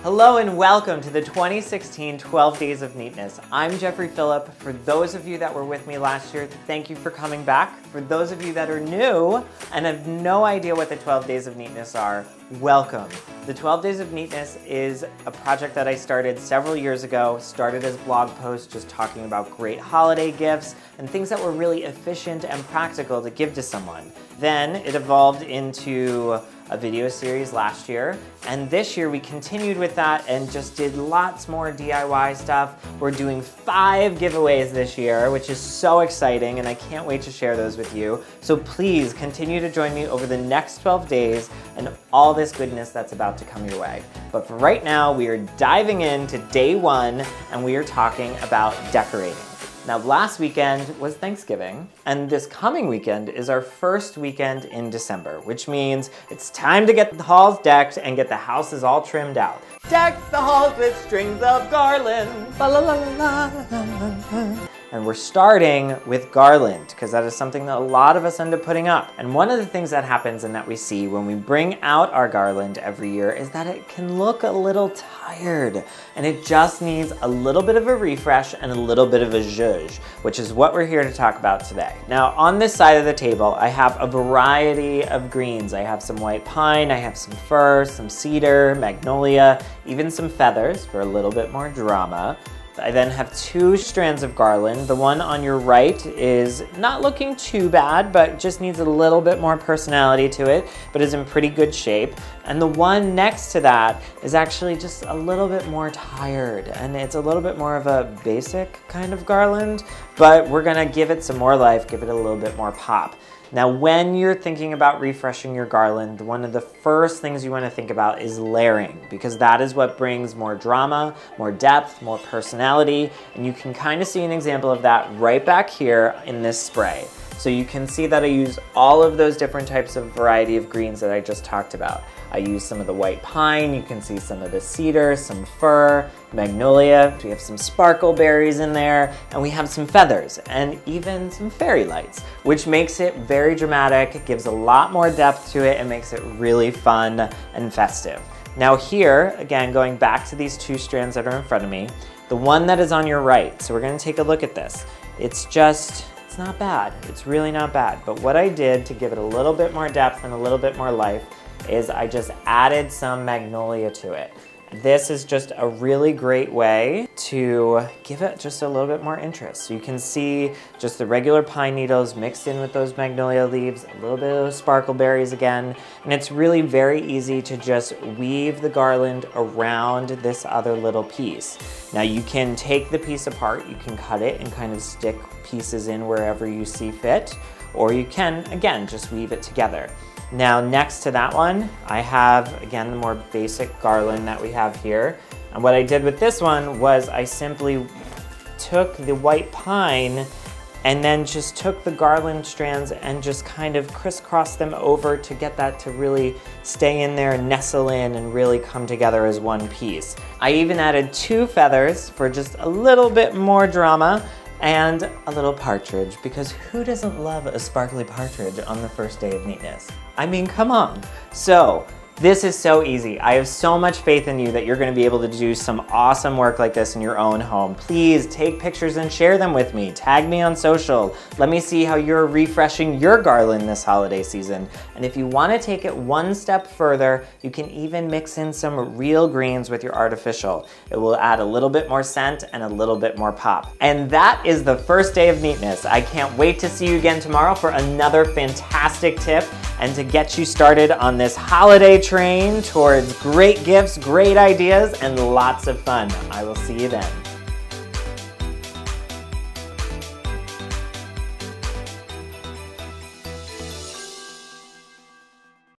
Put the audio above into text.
Hello and welcome to the 2016 12 Days of Neatness. I'm Jeffrey Phillip. For those of you that were with me last year, thank you for coming back. For those of you that are new and have no idea what the 12 Days of Neatness are, welcome. The 12 Days of Neatness is a project that I started several years ago, started as blog posts just talking about great holiday gifts and things that were really efficient and practical to give to someone. Then it evolved into a video series last year, and this year we continued with that and just did lots more DIY stuff. We're doing 5 giveaways this year, which is so exciting, and I can't wait to share those with you. So please continue to join me over the next 12 days and all this goodness that's about to come your way. But for right now, we are diving into day 1, and we are talking about decorating. Now, last weekend was Thanksgiving, and this coming weekend is our first weekend in December, which means it's time to get the halls decked and get the houses all trimmed out. Deck the halls with strings of garland. La la la la la. And we're starting with garland, because that is something that a lot of us end up putting up. And one of the things that happens and that we see when we bring out our garland every year is that it can look a little tired, and it just needs a little bit of a refresh and a little bit of a zhuzh, which is what we're here to talk about today. Now, on this side of the table, I have a variety of greens. I have some white pine, I have some fir, some cedar, magnolia, even some feathers for a little bit more drama. I then have 2 strands of garland. The one on your right is not looking too bad, but just needs a little bit more personality to it, but is in pretty good shape. And the one next to that is actually just a little bit more tired, and it's a little bit more of a basic kind of garland, but we're gonna give it some more life, give it a little bit more pop. Now, when you're thinking about refreshing your garland, one of the first things you want to think about is layering, because that is what brings more drama, more depth, more personality, and you can kind of see an example of that right back here in this spray. So you can see that I use all of those different types of variety of greens that I just talked about. I use some of the white pine, you can see some of the cedar, some fir, magnolia, we have some sparkle berries in there, and we have some feathers, and even some fairy lights, which makes it very dramatic, it gives a lot more depth to it, and makes it really fun and festive. Now here, again, going back to these 2 strands that are in front of me, the one that is on your right, so we're gonna take a look at this. It's not bad, it's really not bad, but what I did to give it a little bit more depth and a little bit more life is I just added some magnolia to it. This is just a really great way to give it just a little bit more interest. So you can see just the regular pine needles mixed in with those magnolia leaves, a little bit of those sparkle berries again, and it's really very easy to just weave the garland around this other little piece. Now you can take the piece apart, you can cut it and kind of stick pieces in wherever you see fit, or you can, again, just weave it together. Now, next to that one, I have, again, the more basic garland that we have here. And what I did with this one was I simply took the white pine and then just took the garland strands and just kind of crisscrossed them over to get that to really stay in there and nestle in and really come together as one piece. I even added 2 feathers for just a little bit more drama, and a little partridge, because who doesn't love a sparkly partridge on the first day of neatness? I mean, come on. So, this is so easy. I have so much faith in you that you're gonna be able to do some awesome work like this in your own home. Please take pictures and share them with me. Tag me on social. Let me see how you're refreshing your garland this holiday season. And if you wanna take it one step further, you can even mix in some real greens with your artificial. It will add a little bit more scent and a little bit more pop. And that is the first day of neatness. I can't wait to see you again tomorrow for another fantastic tip and to get you started on this holiday train towards great gifts, great ideas, and lots of fun. I will see you then.